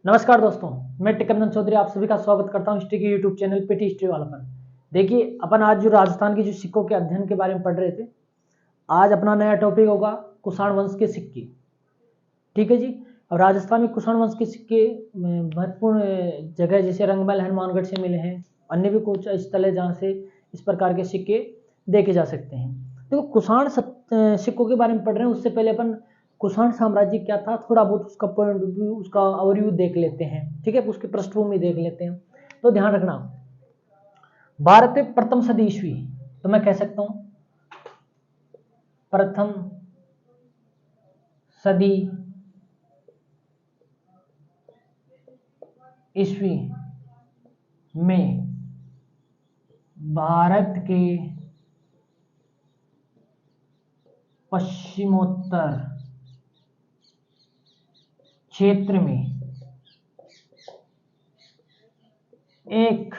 नमस्कार दोस्तों, मैं टिकरनंद चौधरी आप सभी का स्वागत करता हूं हिस्ट्री के यूट्यूब चैनल पीटी हिस्ट्री वाला पर। देखिए, अपन आज जो राजस्थान की जो सिक्कों के अध्ययन के बारे में पढ़ रहे थे, आज अपना नया टॉपिक होगा कुषाण वंश के सिक्के। ठीक है जी। और राजस्थान में कुषाण वंश के सिक्के महत्वपूर्ण जगह जैसे रंगमहल हनुमानगढ़ से मिले हैं, अन्य भी कुछ स्थल है जहाँ से इस प्रकार के सिक्के देखे जा सकते हैं। देखो, कुषाण सिक्कों के बारे में पढ़ रहे हैं, उससे पहले अपन कुषाण साम्राज्य क्या था थोड़ा बहुत उसका पॉइंट व्यू, उसका ओवरव्यू देख लेते हैं। ठीक है, उसकी पृष्ठभूमि देख लेते हैं। तो ध्यान रखना, भारत में प्रथम सदी ईस्वी, तो मैं कह सकता हूं प्रथम सदी ईस्वी में भारत के पश्चिमोत्तर क्षेत्र में एक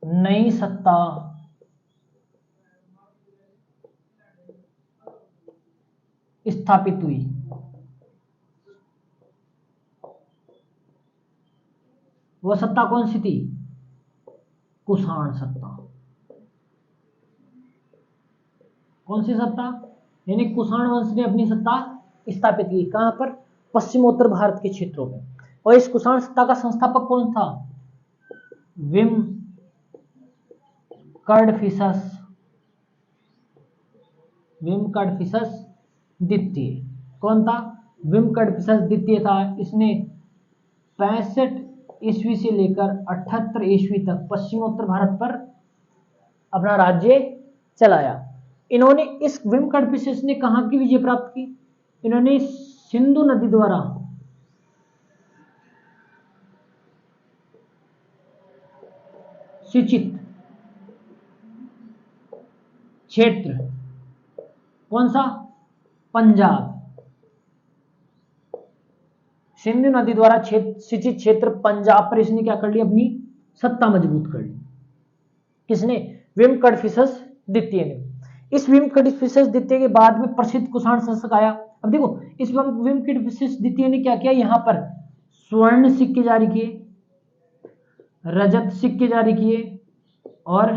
नई सत्ता स्थापित हुई। वो सत्ता कौन सी थी? कुषाण सत्ता। कौन सी सत्ता? यानी कुषाण वंश ने अपनी सत्ता स्थापित की। कहां पर? पश्चिमोत्तर भारत के क्षेत्रों में। और इस कुषाण सत्ता का संस्थापक कौन था? विम कडफिसस द्वितीय। कौन था? विम कडफिसस द्वितीय था। इसने 65 ईस्वी से लेकर 78 ईस्वी तक पश्चिमोत्तर भारत पर अपना राज्य चलाया। इन्होंने इस विम कडफिसस ने कहां की विजय प्राप्त की? इन्होंने सिंधु नदी द्वारा सिंचित क्षेत्र, कौन सा? पंजाब। सिंधु नदी द्वारा सिंचित क्षेत्र पंजाब पर इसने क्या कर लिया? अपनी सत्ता मजबूत कर ली। किसने? विम कडफिसस द्वितीय ने। इस विम कडफिसस द्वितीय के बाद में प्रसिद्ध कुषाण शासक आया। अब देखो, इस विम कडफिसस द्वितीय ने क्या किया? यहां पर स्वर्ण सिक्के जारी किए, रजत सिक्के जारी किए और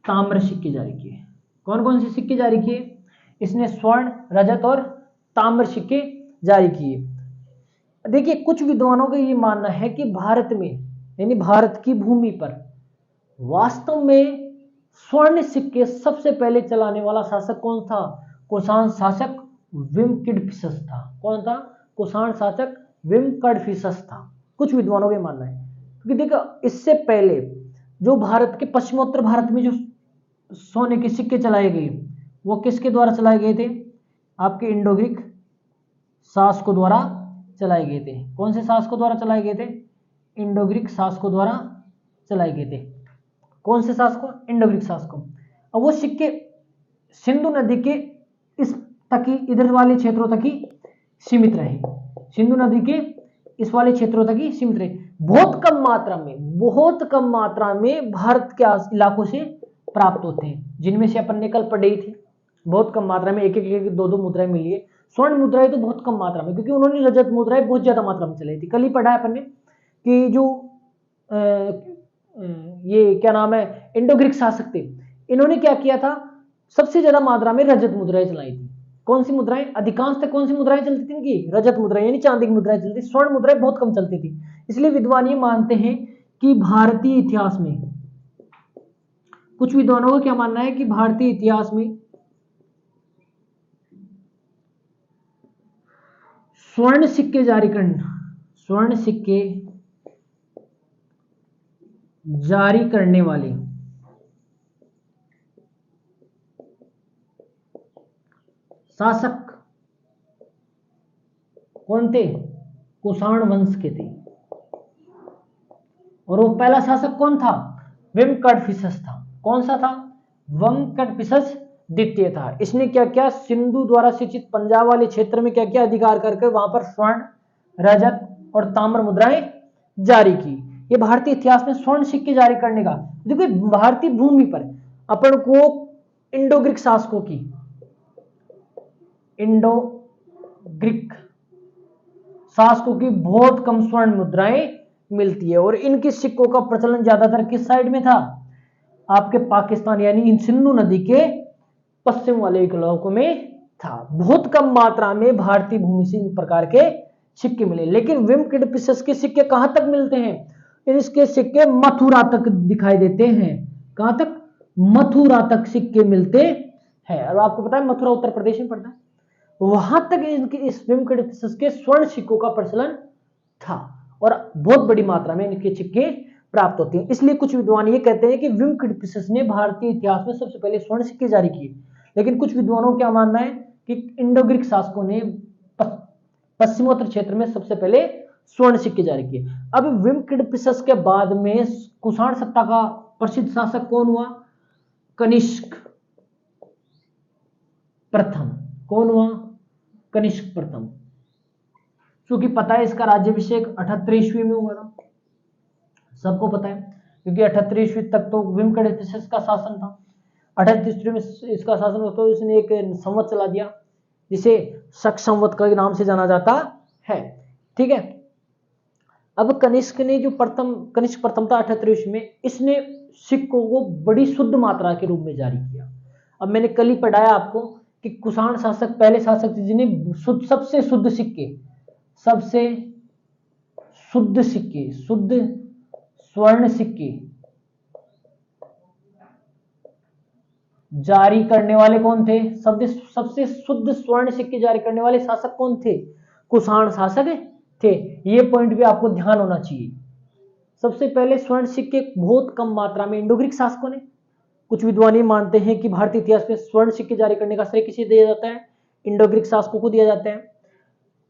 ताम्र सिक्के जारी किए। कौन कौन से सिक्के जारी किए? इसने स्वर्ण, रजत और ताम्र सिक्के जारी किए। देखिए, कुछ विद्वानों का ये मानना है कि भारत में यानी भारत की भूमि पर वास्तव में स्वर्ण सिक्के सबसे पहले चलाने वाला शासक कौन था? कुषाण शासक विम कडफिसस था। कौन था? कुषाण शासक विम कडफिसस था। कुछ विद्वानों का मानना है, क्योंकि देखो, इससे पहले जो भारत के पश्चिमोत्तर भारत में जो सोने के सिक्के चलाए गए, वो किसके द्वारा चलाए गए थे? आपके इंडो ग्रीक शासकों द्वारा चलाए गए थे। कौन से शासकों द्वारा चलाए गए थे? इंडो ग्रीक शासकों द्वारा चलाए गए थे। कौन से शासकों? इंडो ग्रीक शासकों। अब वो सिक्के सिंधु नदी के इस तक ही, इधर वाले क्षेत्रों तक ही सीमित रहे। सिंधु नदी के इस वाले क्षेत्रों तक ही सीमित रहे। बहुत कम मात्रा में भारत के इलाकों से प्राप्त होते हैं, जिनमें से अपन ने कल पढ़े ही थे। बहुत कम मात्रा में, एक एक दो दो मुद्राएं मिली है। स्वर्ण मुद्राएं तो बहुत कम मात्रा में, क्योंकि उन्होंने रजत मुद्राएं बहुत ज्यादा मात्रा में चलाई थी। कल ही पढ़ा है अपन ने कि जो ये क्या नाम है, इंडो ग्रीक शासक थे, इन्होंने क्या किया था? सबसे ज्यादा मात्रा में रजत मुद्राएं चलाई थी। कौन सी मुद्राएं? अधिकांश तक कौन सी मुद्राएं चलती थी इनकी? रजत मुद्राएं यानी चांदी की मुद्राएं चलती थी। स्वर्ण मुद्राएं बहुत कम चलती थी। इसलिए विद्वान ये मानते हैं कि भारतीय इतिहास में, कुछ विद्वानों का क्या मानना है कि भारतीय इतिहास में स्वर्ण सिक्के जारी करने वाले शासक कौन थे? कुषाण वंश के थे। और वो पहला शासक कौन था? विम कडफिसस था। कौन सा था? विम कडफिसस द्वितीय था। इसने क्या किया? सिंधु द्वारा सिंचित पंजाब वाले क्षेत्र में क्या किया? अधिकार करके वहां पर स्वर्ण, रजत और ताम्र मुद्राएं जारी की। ये भारतीय इतिहास में स्वर्ण सिक्के जारी करने का, देखिए, भारतीय भूमि पर अपन को इंडो ग्रीक शासकों की, इंडो ग्रीक शासकों की बहुत कम स्वर्ण मुद्राएं मिलती है। और इनके सिक्कों का प्रचलन ज्यादातर किस साइड में था? आपके पाकिस्तान यानी इन सिंधु नदी के पश्चिम वाले इलाकों में था। बहुत कम मात्रा में भारतीय भूमि से इन प्रकार के सिक्के मिले। लेकिन विम किडफिशस के सिक्के कहां तक मिलते हैं? इसके सिक्के मथुरा तक दिखाई देते हैं। कहां तक? मथुरा तक सिक्के मिलते हैं। और आपको पता है मथुरा उत्तर प्रदेश में पड़ता है, वहां तक इनके इस विम किडफिशस के स्वर्ण सिक्कों का प्रचलन था और बहुत बड़ी मात्रा में इनके सिक्के प्राप्त होते हैं। इसलिए कुछ विद्वान ये कहते हैं कि विम किडफिशस ने भारतीय इतिहास में सबसे पहले स्वर्ण सिक्के जारी किए। लेकिन कुछ विद्वानों का क्या मानना है कि इंडो ग्रीक शासकों ने पश्चिमोत्तर क्षेत्र में सबसे पहले स्वर्ण सिक्के जारी किए। अब विम किडफिशस के बाद में कुषाण सत्ता का प्रसिद्ध शासक कौन हुआ? कनिष्क प्रथम। कौन हुआ? कनिष्क प्रथम। क्योंकि पता है इसका राज्याभिषेक 78 ईस्वी में हुआ था, सबको पता है, क्योंकि 78 ईस्वी तक तो विम किडफिशस का शासन था। 78 ईस्वी में इसका शासन होता है, इसने एक संवत चला दिया जिसे शक संवत के नाम से जाना जाता है। ठीक है। अब कनिष्क ने जो कनिष्क प्रथम था 78 ईस्वी में, इसने सिक्कों को बड़ी शुद्ध मात्रा के रूप में जारी किया। अब मैंने कल ही पढ़ाया आपको कि कुषाण शासक पहले शासक थे जिन्हें सबसे शुद्ध सिक्के, सबसे शुद्ध सिक्के, शुद्ध स्वर्ण सिक्के जारी करने वाले कौन थे? सबसे शुद्ध स्वर्ण सिक्के जारी करने वाले शासक कौन थे? कुषाण शासक थे। ये पॉइंट भी आपको ध्यान होना चाहिए। सबसे पहले स्वर्ण सिक्के बहुत कम मात्रा में इंडो ग्रीक शासकों ने, कुछ विद्वान ये मानते हैं कि भारतीय इतिहास में स्वर्ण सिक्के जारी करने का श्रेय किसे दिया जाता है? इंडो ग्रीक शासकों को दिया जाता है।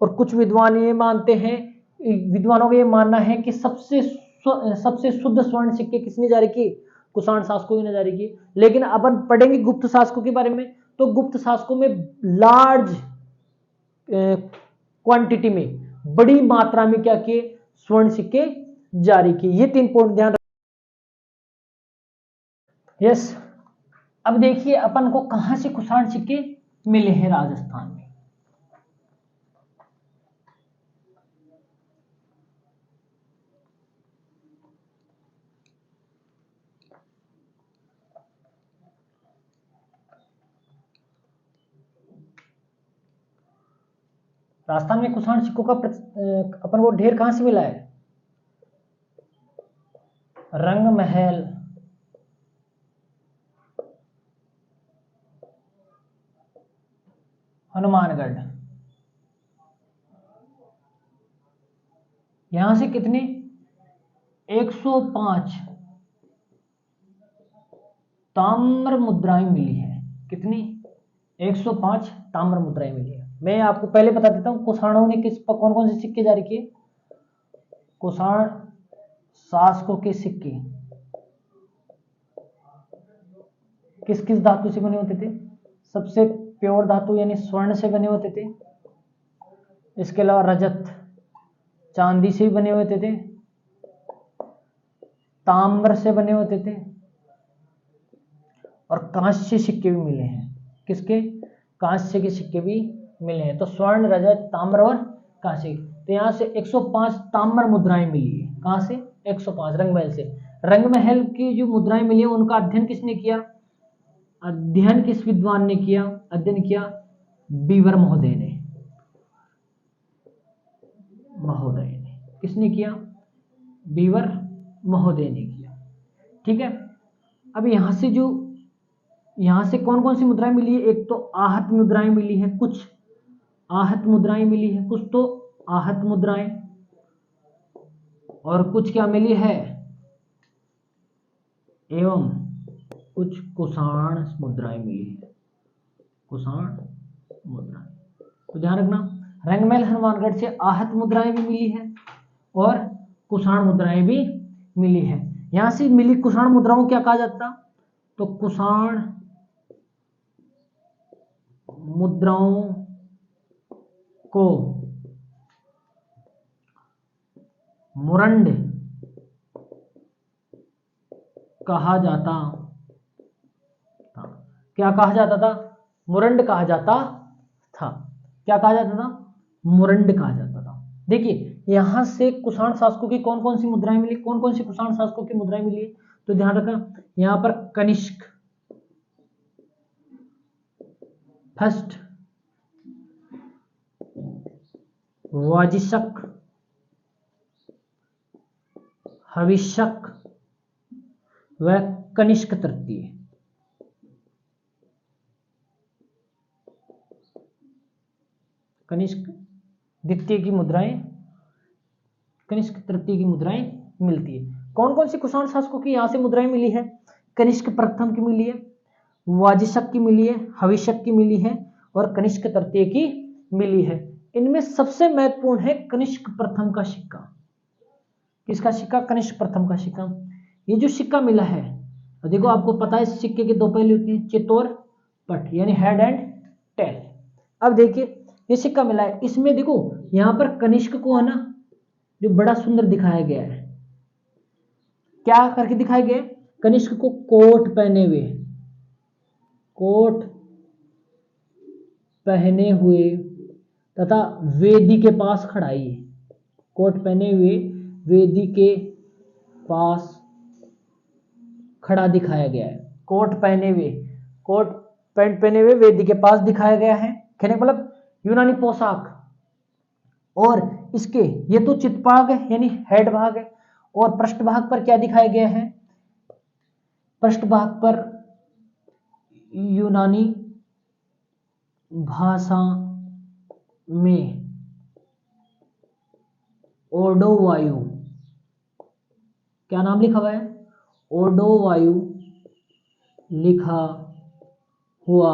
और कुछ विद्वान ये मानते हैं, विद्वानों का ये मानना है कि सबसे शुद्ध स्वर्ण सिक्के किसने जारी किए? कुषाण शासकों ने जारी किए। लेकिन अपन पढ़ेंगे गुप्त शासकों के बारे में, तो गुप्त शासकों में लार्ज क्वांटिटी में, बड़ी मात्रा में क्या किए? स्वर्ण सिक्के जारी किए। ये 3 पॉइंट ध्यान रखिए। यस, अब देखिए अपन को कहां से कुषाण सिक्के मिले हैं? राजस्थान में। राजस्थान में कुषाण सिक्कों का अपन को ढेर कहां से मिला है? रंग महल, हनुमानगढ़। यहां से कितने? 105 ताम्र मुद्राएं मिली है। कितनी? 105 ताम्र मुद्राएं मिली है। मैं आपको पहले बता देता हूं कुषाणों ने कौन कौन से सिक्के जारी किए। कुषाण शासकों के सिक्के किस किस धातु से बने होते थे? सबसे प्योर धातु यानी स्वर्ण से बने होते थे। इसके अलावा रजत, चांदी से भी बने होते थे, ताम्र से बने होते थे और कांस्य सिक्के भी मिले हैं। किसके? कांस्य के सिक्के भी मिले हैं। तो स्वर्ण, रजत, ताम्र और कांस्य। तो यहां से 105 ताम्र मुद्राएं मिली है। कहां से? 105 रंगमहल से। रंगमहल की जो मुद्राएं मिली है उनका अध्ययन किसने किया? अध्ययन किस विद्वान ने किया? अध्ययन किया बीवर महोदय ने। किसने किया? बीवर महोदय ने किया। ठीक है। अब यहां से कौन कौन सी मुद्राएं मिली है? एक तो आहत मुद्राएं मिली है, कुछ आहत मुद्राएं मिली है, कुछ तो आहत मुद्राएं, और कुछ क्या मिली है? एवं कुछ कुषाण मुद्राएं मिली है। कुषाण मुद्राएं, तो ध्यान रखना, रंगमहल हनुमानगढ़ से आहत मुद्राएं भी मिली है और कुषाण मुद्राएं भी मिली है। यहां से मिली कुषाण मुद्राओं क्या कहा जाता? तो कुषाण मुद्राओं को मुरंड कहा जाता था। क्या कहा जाता था? मुरंड कहा जाता था। क्या कहा जाता था? मुरंड कहा जाता था। देखिए यहां से कुषाण शासकों की कौन कौन सी मुद्राएं मिली, कौन कौन सी कुषाण शासकों की मुद्राएं मिली है, तो ध्यान रखना यहां पर कनिष्क, फर्स्ट, वाजिशक, हविष्यक व कनिष्क तृतीय। कनिष्क द्वितीय की मुद्राएं, कनिष्क तृतीय की मुद्राएं मिलती है। कौन कौन सी कुषाण शासकों की यहां से मुद्राएं मिली है, कनिष्क प्रथम की मिली है, वाजिशक की मिली है, हविष्यक की मिली है और कनिष्क तृतीय की मिली है। इनमें सबसे महत्वपूर्ण है कनिष्क प्रथम का सिक्का। किसका सिक्का, कनिष्क प्रथम का सिक्का। ये जो सिक्का मिला है, देखो आपको पता है सिक्के के दो पहलू होते हैं, चित और पट, यानी हेड एंड टेल। अब देखिए ये सिक्का मिला है, इसमें देखो यहां पर कनिष्क को है ना जो बड़ा सुंदर दिखाया गया है, क्या करके दिखाया गया है, कनिष्क को कोट पहने हुए, कोट पहने हुए तथा वेदी के पास खड़ाई है, कोट पहने हुए वेदी के पास खड़ा दिखाया गया है। कोट पहने हुए, कोट पैंट पहने हुए वेदी के पास दिखाया गया है, कहने मतलब यूनानी पोशाक। और इसके ये तो चित भाग है यानी हेड भाग है, और पृष्ठ भाग पर क्या दिखाया गया है, पृष्ठ भाग पर यूनानी भाषा में ओडोवायु, क्या नाम लिखा हुआ है, ओडोवायु लिखा हुआ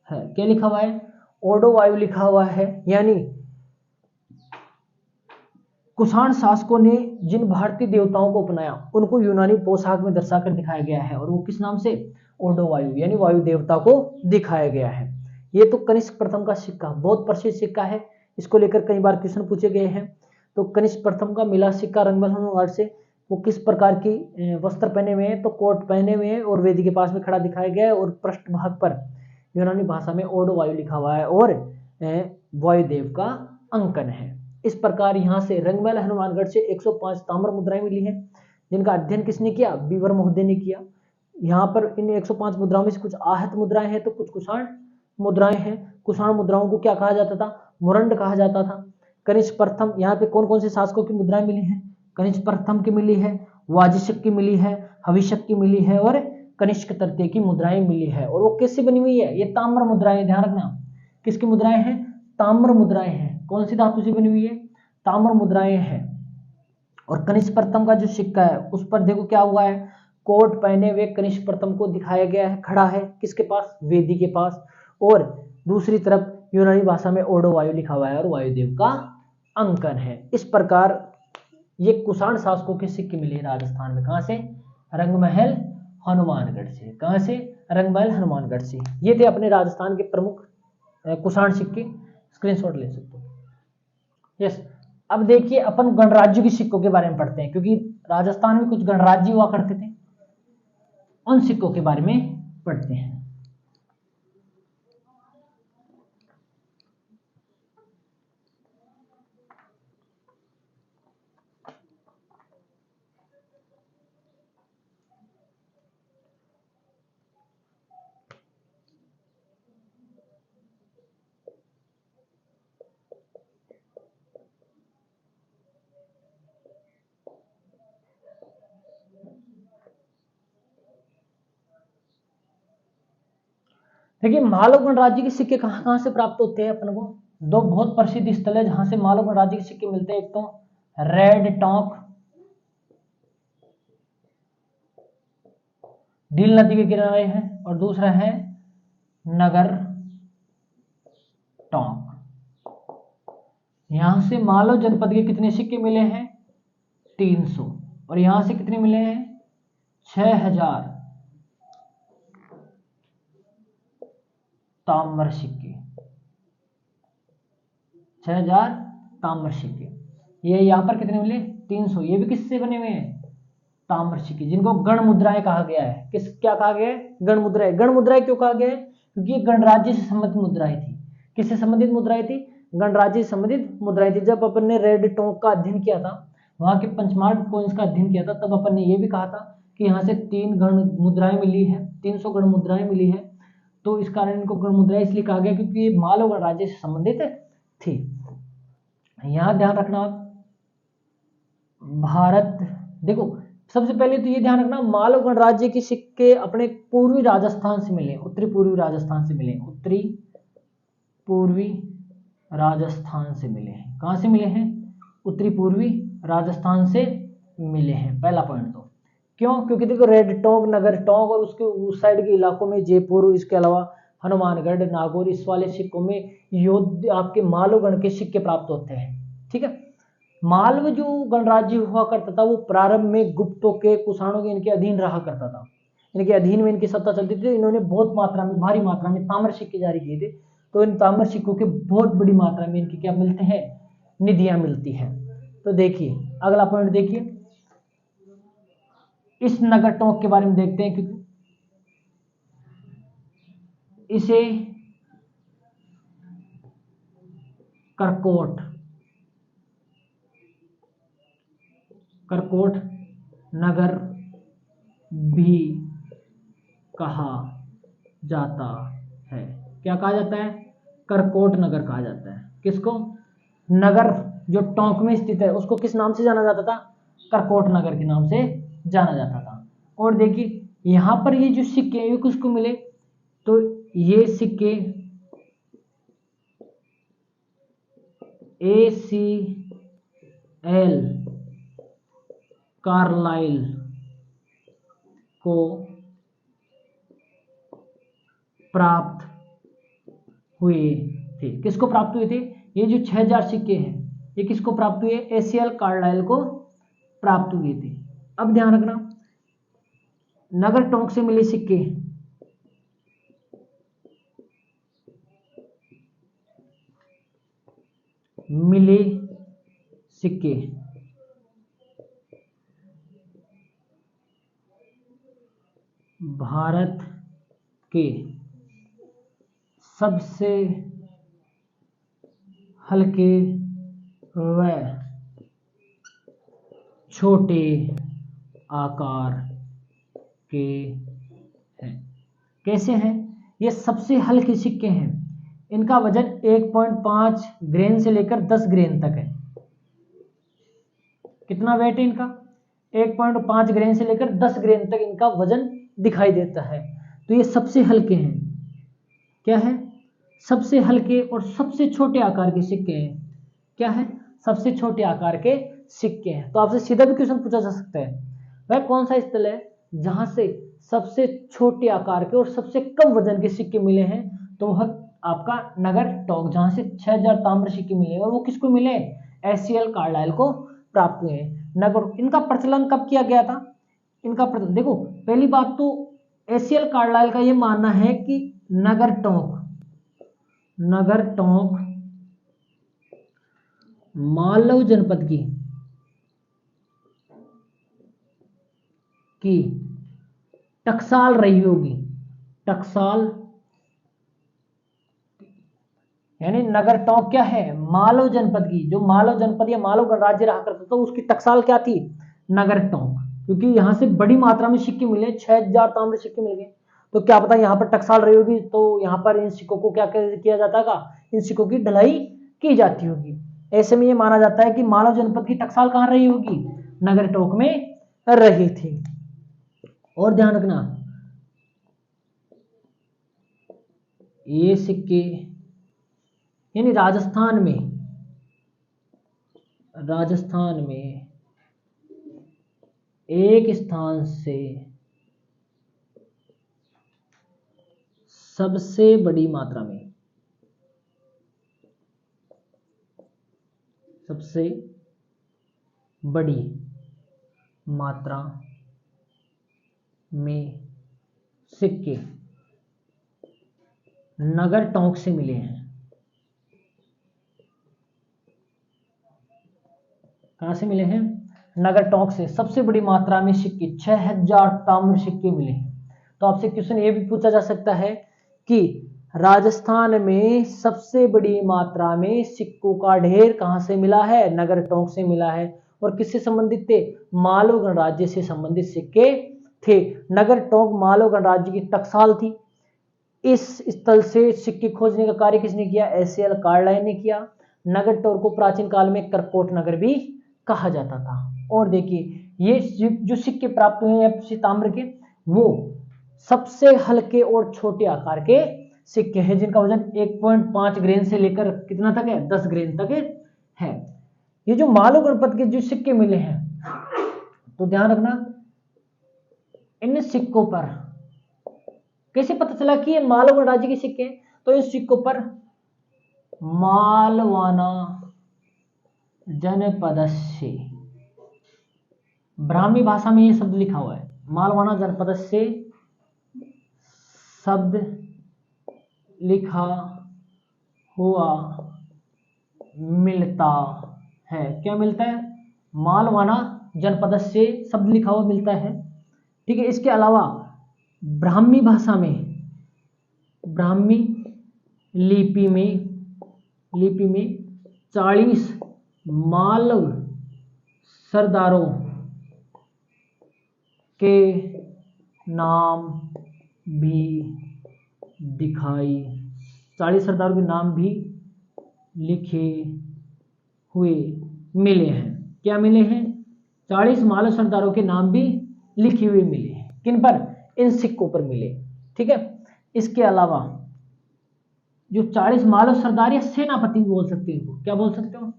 है। क्या लिखा हुआ है, ओडोवायु लिखा हुआ है। यानी कुषाण शासकों ने जिन भारतीय देवताओं को अपनाया उनको यूनानी पोशाक में दर्शाकर दिखाया गया है, और वो किस नाम से, ओडोवायु, यानी वायु देवता को दिखाया गया है। ये तो कनिष्क प्रथम का सिक्का बहुत प्रसिद्ध सिक्का है, इसको लेकर कई बार क्वेश्चन पूछे गए हैं। तो कनिष्क प्रथम का मिला सिक्का रंगमहल हनुमान से, वो किस प्रकार की वस्त्र पहने हुए हैं, तो कोट पहने हुए हैं और वेदी के पास में खड़ा दिखाया गया है, और पृष्ठ भाग पर यूनानी भाषा में ओडोवायु लिखा हुआ है और वायुदेव का अंकन है। इस प्रकार यहाँ से रंगमहल हनुमानगढ़ से 105 ताम्र मुद्राएं मिली हैं, जिनका अध्ययन किसने किया, बीवर महोदय ने किया। यहाँ पर इन 105 मुद्राओं में से कुछ आहत मुद्राएं हैं तो कुछ कुषाण मुद्राएं हैं। कुषाण मुद्राओं को क्या कहा जाता था, मुरंड कहा जाता था। कनिष्क प्रथम, यहाँ पे कौन कौन से शासकों की मुद्राएं मिली हैं, कनिष्क प्रथम की मिली है, वाजिशक की मिली है, हविष्यक की मिली है और कनिष्क तृतीय की मुद्राएं मिली है। और वो किससे बनी हुई है, ये ताम्र मुद्राएं, ध्यान रखना किसकी मुद्राएं हैं, ताम्र मुद्राएं हैं। कौन सी धातु से बनी हुई है, ताम्र मुद्राएं हैं। और कनिष्क प्रथम का जो सिक्का है उस पर देखो क्या हुआ है, कोट पहने हुए कनिष्क प्रथम को दिखाया गया है, खड़ा है किसके पास, वेदी के पास, और दूसरी तरफ यूनानी भाषा में ओडोवायु लिखा हुआ है और वायुदेव का अंकन है। इस प्रकार ये कुषाण शासकों के सिक्के मिले राजस्थान में, कहां से, रंगमहल हनुमानगढ़ से। कहां से, रंगमहल हनुमानगढ़ से। ये थे अपने राजस्थान के प्रमुख कुषाण सिक्के, स्क्रीनशॉट ले सकते हो। यस, अब देखिए अपन गणराज्य के सिक्कों के बारे में पढ़ते हैं, क्योंकि राजस्थान में कुछ गणराज्य हुआ करते थे, उन सिक्कों के बारे में पढ़ते हैं। देखिए मालव गणराज्य के सिक्के कहां कहां से प्राप्त होते हैं अपन को, दो बहुत प्रसिद्ध स्थल है जहां से मालव गणराज्य के सिक्के मिलते हैं। एक तो रेड टोंक, डील नदी के किनारे है, और दूसरा है नगर टोंक। यहां से मालव जनपद के कितने सिक्के मिले हैं, 300, और यहां से कितने मिले हैं, 6000 ताम्र सिक्के, 6000 ताम्र सिक्के। ये यहाँ पर कितने मिले, 300। ये भी किससे बने हुए हैं, ताम्र सिक्के, जिनको गण मुद्राएं कहा गया है। किस, क्या कहा गया है, गण मुद्राएं। गण मुद्राएं क्यों कहा गया है, क्योंकि ये गणराज्य से संबंधित मुद्राएं थी। किससे संबंधित मुद्राएं थी, गणराज्य से संबंधित मुद्राएं थी। जब अपन ने रेड टोंक का अध्ययन किया था, वहां के पंचमार्ग कॉइन्स का अध्ययन किया था, तब अपन ने ये भी कहा था कि यहाँ से 3 गण मुद्राएं मिली है, 300 गण मुद्राएं मिली है। तो इस कारण इनको गण मुद्राएं इसलिए कहा गया क्योंकि ये मालव गणराज्य से संबंधित थी। यहाँ ध्यान रखना आप, भारत, देखो सबसे पहले तो ये ध्यान रखना, मालव गणराज्य के सिक्के अपने पूर्वी राजस्थान से मिले, उत्तरी पूर्वी राजस्थान से मिले, उत्तरी पूर्वी राजस्थान से मिले हैं। कहां से मिले हैं? उत्तरी पूर्वी राजस्थान से मिले हैं, पहला पॉइंट। तो क्यों? क्योंकि देखो रेड टोंक, नगर टोंक और उसके उस साइड के इलाकों में जयपुर, इसके अलावा हनुमानगढ़, नागौर, इस वाले सिक्कों में योद्ध आपके मालव गण के सिक्के प्राप्त होते हैं। ठीक है, मालव जो गणराज्य हुआ करता था वो प्रारंभ में गुप्तों के, कुषाणों के इनके अधीन रहा करता था, इनके अधीन में इनकी सत्ता चलती थी। इन्होंने बहुत मात्रा में, भारी मात्रा में ताम्र सिक्के जारी किए थे, तो इन ताम्र सिक्कों के बहुत बड़ी मात्रा में इनके क्या मिलते हैं? निधियां मिलती हैं। तो देखिए अगला पॉइंट देखिए, इस नगर टोंक के बारे में देखते हैं, क्योंकि इसे करकोट नगर भी कहा जाता है। क्या कहा जाता है? करकोट नगर कहा जाता है। किसको? नगर जो टोंक में स्थित है उसको किस नाम से जाना जाता था? करकोट नगर के नाम से जाना जाता था। और देखिए यहां पर ये जो सिक्के हैं ये किसको मिले? तो ये सिक्के ACL कार्लाइल को प्राप्त हुए थे। किसको प्राप्त हुए थे? ये जो 6000 सिक्के हैं ये किसको प्राप्त हुए? ACL कार्लाइल को प्राप्त हुए थे। अब ध्यान रखना, नगर टोंक से मिले सिक्के भारत के सबसे हल्के व छोटे आकार के हैं। कैसे हैं? ये सबसे हल्के सिक्के हैं, इनका वजन 1.5 ग्रेन से लेकर 10 ग्रेन तक है। कितना वेट है इनका? 1.5 ग्रेन से लेकर 10 ग्रेन तक इनका वजन दिखाई देता है। तो ये सबसे हल्के हैं। क्या है? सबसे हल्के और सबसे छोटे आकार के सिक्के हैं। क्या है? सबसे छोटे आकार के सिक्के हैं। तो आपसे सीधा भी क्वेश्चन पूछा जा सकता है, वह कौन सा स्थल है जहां से सबसे छोटे आकार के और सबसे कम वजन के सिक्के मिले हैं? तो वह आपका नगर टोंक, जहां से 6000 ताम्र सिक्के मिले और वो किसको मिले? ACL कार्लाइल को प्राप्त हुए हैं। नगर, इनका प्रचलन कब किया गया था? इनका प्रचलन, देखो पहली बात तो ACL कार्लाइल का यह मानना है कि नगर टोंक मालव जनपद की टकसाल रही होगी। टकसाल यानी नगर टोंक क्या है? मालव जनपद की, जो मालव जनपद या मालव गणराज्य रहा करता था उसकी टकसाल क्या थी? नगर टोंक। क्योंकि यहां से बड़ी मात्रा में सिक्के मिले, 6000 ताम्र सिक्के मिल गए, तो क्या पता यहाँ पर टकसाल रही होगी, तो यहाँ पर इन सिक्कों को क्या किया जाता है? इन सिक्कों की ढलाई की जाती होगी। ऐसे में ये माना जाता है कि मालव जनपद की टकसाल कहाँ रही होगी? नगर टोंक में रही थी। और ध्यान रखना, ये सिक्के यानी राजस्थान में एक स्थान से सबसे बड़ी मात्रा में, सबसे बड़ी मात्रा में सिक्के नगर टोंक से मिले हैं। कहां से मिले हैं? नगर टोंक से सबसे बड़ी मात्रा में सिक्के, 6000 ताम्र सिक्के मिले हैं। तो आपसे क्वेश्चन ये भी पूछा जा सकता है कि राजस्थान में सबसे बड़ी मात्रा में सिक्कों का ढेर कहां से मिला है? नगर टोंक से मिला है। और किससे संबंधित थे? मालव गणराज्य से संबंधित सिक्के थे। नगर टोंक मालव गणराज्य की टकसाल थी। इस स्थल से सिक्के खोजने का कार्य किसने किया? एसीएल कार्लाइन ने किया। नगर टोंक को प्राचीन काल में करकोट नगर भी कहा जाता था। और देखिए ये जो सिक्के प्राप्त हुए हैं ताम्र के, वो सबसे हल्के और छोटे आकार के सिक्के हैं जिनका वजन 1.5 ग्रेन से लेकर कितना तक है? 10 ग्रेन तक है। ये जो मालव गणपत के जो सिक्के मिले हैं, तो ध्यान रखना इन सिक्कों पर कैसे पता चला कि ये मालव गणराज्य के सिक्के हैं? तो इन सिक्कों पर मालवाना जनपदस्य, ब्राह्मी भाषा में ये शब्द लिखा हुआ है। मालवाना जनपदस्य शब्द लिखा हुआ मिलता है। क्या मिलता है? मालवाना जनपदस्य शब्द लिखा हुआ मिलता है। ठीक है। इसके अलावा ब्राह्मी भाषा में, ब्राह्मी लिपि में 40 मालव सरदारों के नाम भी दिखाई, 40 सरदारों के नाम भी लिखे हुए मिले हैं। क्या मिले हैं? 40 मालव सरदारों के नाम भी लिखे हुए मिले हैं। किन पर? इन सिक्कों पर मिले। ठीक है। इसके अलावा जो 40 मालव सरदार या सेनापति बोल सकते हो, क्या बोल सकते हो?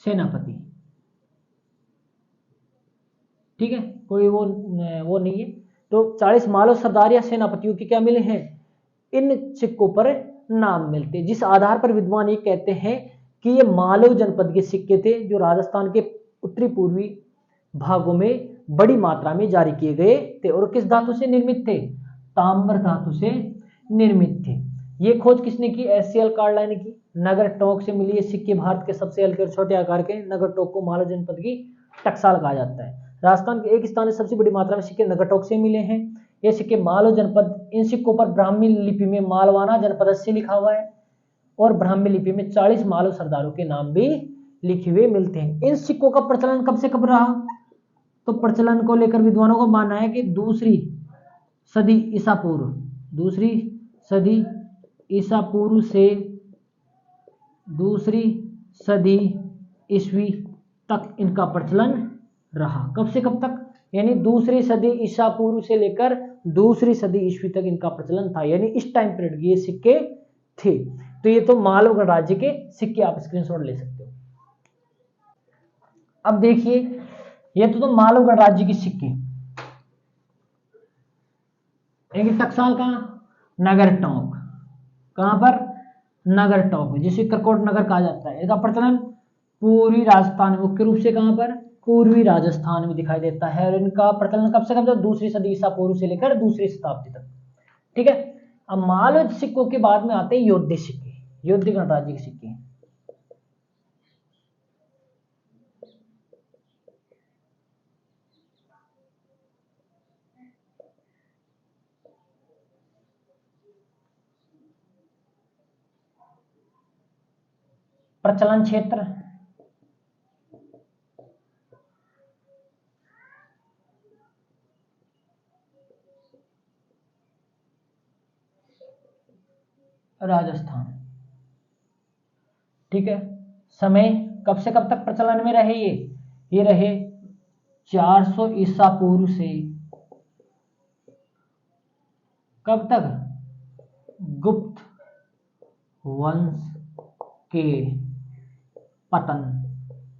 सेनापति। ठीक है, कोई वो नहीं है। तो 40 मालव सरदार या सेनापतियों के क्या मिले हैं? इन सिक्कों पर नाम मिलते हैं, जिस आधार पर विद्वान ये कहते हैं कि ये मालव जनपद के सिक्के थे जो राजस्थान के उत्तरी पूर्वी भागों में बड़ी मात्रा में जारी किए गए थे। और किस धातु से निर्मित थे? ताम्र धातु से निर्मित थे। ये खोज किसने की? एसीएल कार्लाइन ने की। नगर टोंक से मिली ये सिक्के भारत के सबसे हल्के और छोटे आकार के। नगर टोंक को मालव जनपद की टकसाल कहा जाता है। राजस्थान के एक स्थान में सबसे बड़ी मात्रा में सिक्के नगर टोंक से मिले हैं। ये सिक्के मालव जनपद, इन सिक्कों पर ब्राह्मी लिपि में मालवाना जनपदस्य लिखा हुआ है और ब्राह्मी लिपि में 40 मालव सरदारों के नाम भी लिखे हुए मिलते हैं। इन सिक्कों का प्रचलन कब से कब रहा? तो प्रचलन को लेकर विद्वानों का मानना है कि दूसरी सदी ईसा पूर्व से दूसरी सदी ईस्वी तक इनका प्रचलन रहा। कब से कब तक? यानी दूसरी सदी ईसा पूर्व से लेकर दूसरी सदी ईस्वी तक इनका प्रचलन था। यानी इस टाइम पीरियड के ये सिक्के थे। तो ये तो मालव गणराज्य के सिक्के, आप स्क्रीनशॉट ले सकते हो। अब देखिए ये तो मालव गणराज्य के सिक्के, इनकी टकसाल कहां? नगर टोंक। कहां पर? नगर टोंक, जिसे करकोट नगर कहा जाता है। इसका प्रचलन पूर्वी राजस्थान, मुख्य रूप से कहां पर? पूर्वी राजस्थान में दिखाई देता है। और इनका प्रचलन कब से कब तक? दूसरी सदी ईसा पूर्व से लेकर दूसरी शताब्दी तक। ठीक है। अब मालव सिक्कों के बाद में आते हैं योध्य सिक्के, योध्य गणराज्य के सिक्के। प्रचलन क्षेत्र, राजस्थान। ठीक है। समय कब से कब तक प्रचलन में रहे? ये रहे 400 ईसा पूर्व से कब तक? गुप्त वंश के पतन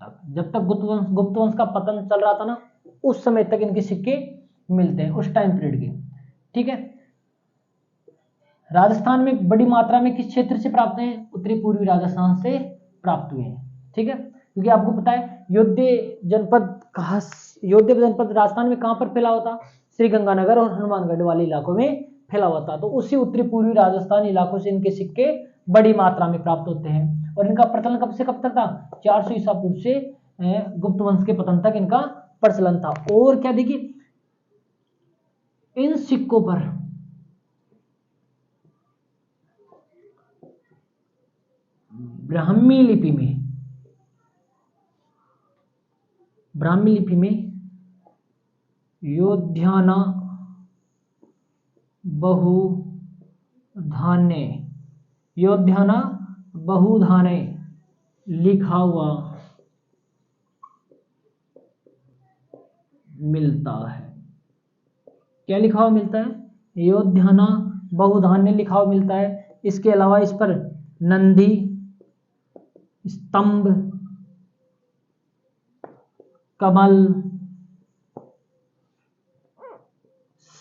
तक। जब तक गुप्त वंश का पतन चल रहा था ना, उस समय तक इनके सिक्के मिलते हैं, उस टाइम पीरियड के। ठीक है। राजस्थान में बड़ी मात्रा में किस क्षेत्र से प्राप्त हैं? उत्तरी पूर्वी राजस्थान से प्राप्त हुए हैं। ठीक है। क्योंकि आपको पता है योध्य जनपद राजस्थान में कहां पर फैला हुआ था? श्रीगंगानगर और हनुमानगढ़ वाले इलाकों में फैला हुआ था। तो उसी उत्तरी पूर्वी राजस्थान इलाकों से इनके सिक्के बड़ी मात्रा में प्राप्त होते हैं। और इनका प्रचलन कब से कब तक था? 400 ईसा पूर्व से गुप्त वंश के पतन तक इनका प्रचलन था। और क्या देखिए, इन सिक्कों पर ब्राह्मी लिपि में, ब्राह्मी लिपि में योध्याना बहुधान्य, योध्याना बहुधान्य लिखा हुआ मिलता है। क्या लिखा हुआ मिलता है? योध्याना बहुधान्य लिखा हुआ मिलता है। इसके अलावा इस पर नंदी, स्तंभ, कमल,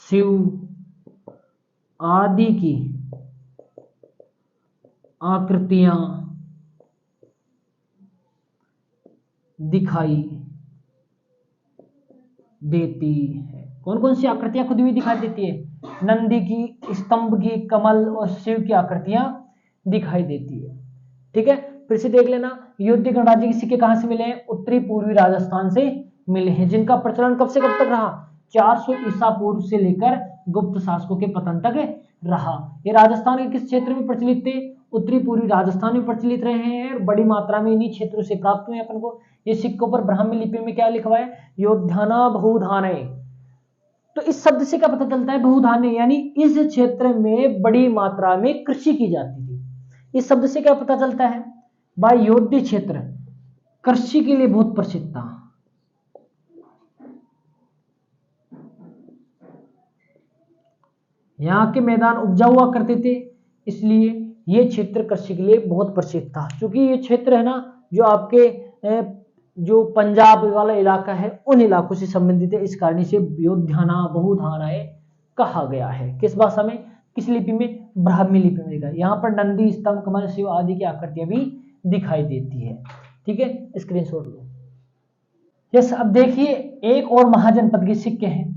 शिव आदि की आकृतियां दिखाई देती है। कौन कौन सी आकृतियां खुद भी दिखाई देती है? नंदी की, स्तंभ की, कमल और शिव की आकृतियां दिखाई देती है। ठीक है, फिर से देख लेना। योध्या गणराज्य के सिक्के कहां से मिले हैं? उत्तरी पूर्वी राजस्थान से मिले हैं, जिनका प्रचलन कब से कब तक रहा? 400 ईसा पूर्व से लेकर गुप्त शासकों के पतन तक रहा। ये राजस्थान के किस क्षेत्र में प्रचलित थे? उत्तरी पूर्वी राजस्थान में प्रचलित रहे हैं और बड़ी मात्रा में इन्हीं क्षेत्रों से प्राप्त हुए अपन को। ये सिक्कों पर ब्राह्मी लिपि में क्या लिखा हुआ है? योध्याना बहुधान्य। तो इस शब्द से क्या पता चलता है? बहुधान्य यानी इस क्षेत्र में बड़ी मात्रा में कृषि की जाती थी। इस शब्द से क्या पता चलता है? भाई योध्य क्षेत्र कृषि के लिए बहुत प्रसिद्ध था। यहाँ के मैदान उपजाऊ हुआ करते थे, इसलिए ये क्षेत्र कृषि के लिए बहुत प्रसिद्ध था। क्योंकि ये क्षेत्र है ना, जो आपके जो पंजाब वाला इलाका है उन इलाकों से संबंधित है, इस कारण से योध्याना बहुधान्य कहा गया है। किस भाषा में? किस लिपि में? ब्राह्मी लिपि में। यहाँ पर नंदी, स्तंभ, कमल, शिव आदि की आकृतियां भी दिखाई देती है। ठीक है, स्क्रीनशॉट लो। यस, अब देखिए एक और महाजनपद के सिक्के हैं।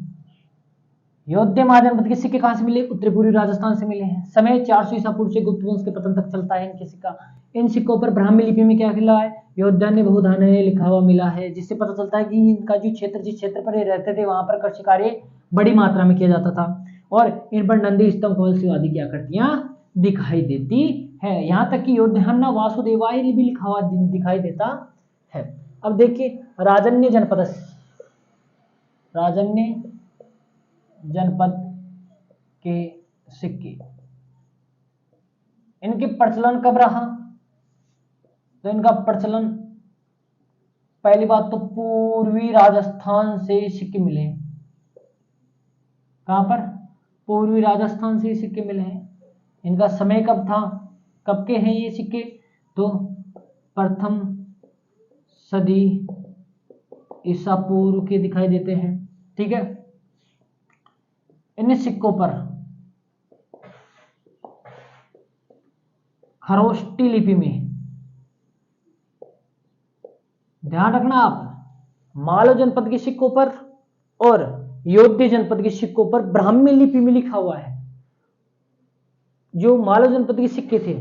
योध्या महाजनपद के सिक्के कहां से मिले? उत्तरी पूर्वी राजस्थान से मिले हैं। समय 400 ईसा पूर्व से गुप्त वंश के पतन तक चलता है इनके सिक्का। इन सिक्कों पर ब्राह्मी लिपि में क्या लिखा है? योध्यान्य बहुधान्य लिखा हुआ मिला है, जिससे पता चलता है कि इनका जो क्षेत्र, जिस क्षेत्र पर ये रहते थे, वहां पर कृषि कार्य बड़ी मात्रा में किया जाता था और इन पर नंदी, स्तंभ, कमल, शिव आदि की आकृतियां दिखाई देती है। यहाँ तक कि योध्यान्ना वासुदेवाय भी लिखा हुआ दिखाई देता है। अब देखिए राजन्य जनपद, राजन्य जनपद के सिक्के, इनके प्रचलन कब रहा? तो इनका प्रचलन, पहली बात तो पूर्वी राजस्थान से सिक्के मिले हैं। कहां पर? पूर्वी राजस्थान से सिक्के मिले हैं। इनका समय कब था? कब के हैं ये सिक्के? तो प्रथम सदी ईसा पूर्व के दिखाई देते हैं। ठीक है, इन सिक्कों पर खरोष्टी लिपि में, ध्यान रखना आप, मालव जनपद के सिक्कों पर और योध्या जनपद के सिक्कों पर ब्राह्मी लिपि में लिखा हुआ है। जो मालव जनपद के सिक्के थे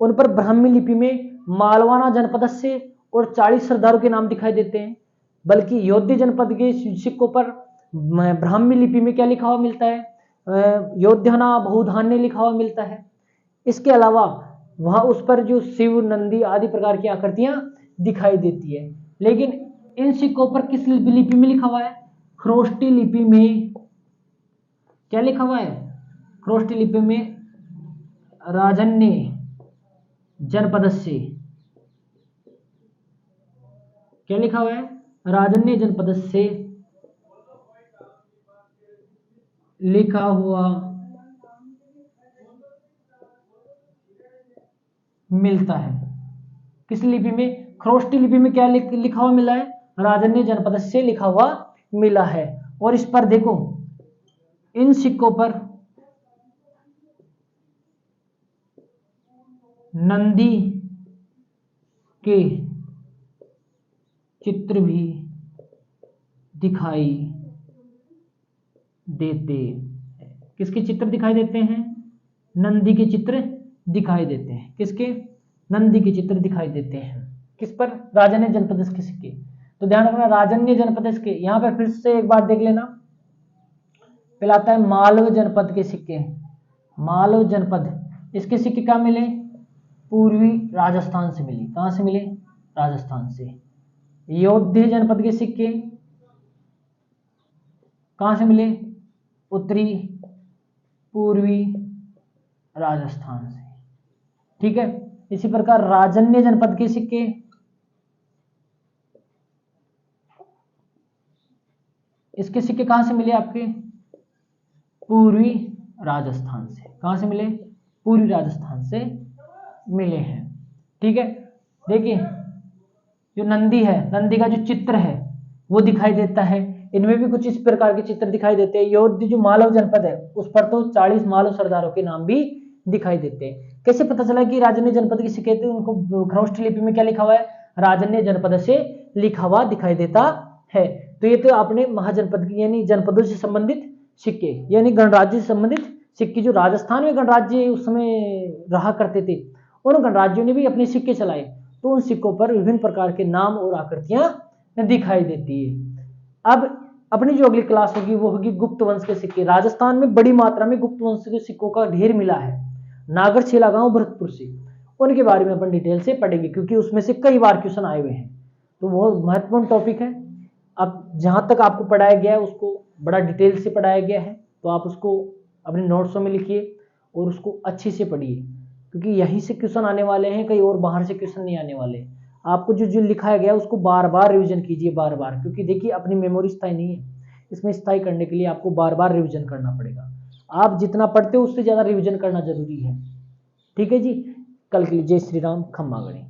उन पर ब्राह्मी लिपि में मालवाना जनपद से और 40 सरदारों के नाम दिखाई देते हैं, बल्कि योध्या जनपद के सिक्कों पर ब्राह्मी लिपि में क्या लिखा हुआ मिलता है? योध्याना बहुधान्य लिखा हुआ मिलता है। इसके अलावा वहां उस पर जो शिव, नंदी आदि प्रकार की आकृतियां दिखाई देती है। लेकिन इन सिक्कों पर किस लिपि में लिखा हुआ है? खरोष्टी लिपि में। क्या लिखा हुआ है? खरोष्टी लिपि में राजन्य जनपद से। क्या लिखा हुआ है? राजन्य जनपद से लिखा हुआ मिलता है। किस लिपि में? खरोष्टी लिपि में क्या लिखा हुआ मिला है? राजन्य जनपद से लिखा हुआ मिला है। और इस पर देखो, इन सिक्कों पर नंदी के चित्र भी दिखाई देते हैं। किसके चित्र दिखाई देते हैं? नंदी के चित्र दिखाई देते हैं। किसके? नंदी के चित्र दिखाई देते हैं। किस पर? राजन्य जनपद के सिक्के। तो ध्यान रखना, राजन्य जनपद के। यहां पर फिर से एक बार देख लेना, पहला आता है मालव जनपद के सिक्के। मालव जनपद, इसके सिक्के क्या मिले? पूर्वी राजस्थान से मिली। कहां से मिले? राजस्थान से। अयोध्या जनपद के सिक्के कहां से मिले? उत्तरी पूर्वी राजस्थान से। ठीक है। इसी प्रकार राजन्य जनपद के सिक्के इसके सिक्के कहां से मिले आपके? पूर्वी राजस्थान से। कहां से मिले? पूर्वी राजस्थान से मिले हैं। ठीक है। देखिए जो नंदी है, नंदी का जो चित्र है वो दिखाई देता है। इनमें भी कुछ इस प्रकार के चित्र दिखाई देते हैं। अयोध्या जो मालव जनपद है उस पर तो 40 मालव सरदारों के नाम भी दिखाई देते हैं। कैसे पता चला कि राजन्य जनपद की सिक्के थे? उनको खरोष्ठ लिपि में क्या लिखा हुआ है? राजन्य जनपद से लिखा हुआ दिखाई देता है। तो ये तो आपने महाजनपद की यानी जनपदों से संबंधित सिक्के यानी गणराज्य से संबंधित सिक्के, जो राजस्थान में गणराज्य उस समय रहा करते थे उन गणराज्यों ने भी अपने सिक्के चलाए, तो उन सिक्कों पर विभिन्न प्रकार के नाम और आकृतियां दिखाई देती है। अब अपनी जो अगली क्लास होगी वो होगी गुप्त वंश के सिक्के। राजस्थान में बड़ी मात्रा में गुप्त वंश के सिक्कों का ढेर मिला है, नागरछेला गांव भरतपुर से। उनके बारे में अपन डिटेल से पढ़ेंगे क्योंकि उसमें से कई बार क्वेश्चन आए हुए हैं, तो वो महत्वपूर्ण टॉपिक है। अब जहां तक आपको पढ़ाया गया है उसको बड़ा डिटेल से पढ़ाया गया है, तो आप उसको अपने नोट्सों में लिखिए और उसको अच्छे से पढ़िए क्योंकि यहीं से क्वेश्चन आने वाले हैं, कहीं और बाहर से क्वेश्चन नहीं आने वाले। आपको जो जो लिखाया गया उसको बार बार रिवीजन कीजिए, बार बार, क्योंकि देखिए अपनी मेमोरी स्थायी नहीं है, इसमें स्थायी करने के लिए आपको बार बार रिवीजन करना पड़ेगा। आप जितना पढ़ते हो उससे ज़्यादा रिवीजन करना जरूरी है। ठीक है जी। कल के लिए जय श्री राम, खम्मा गणी।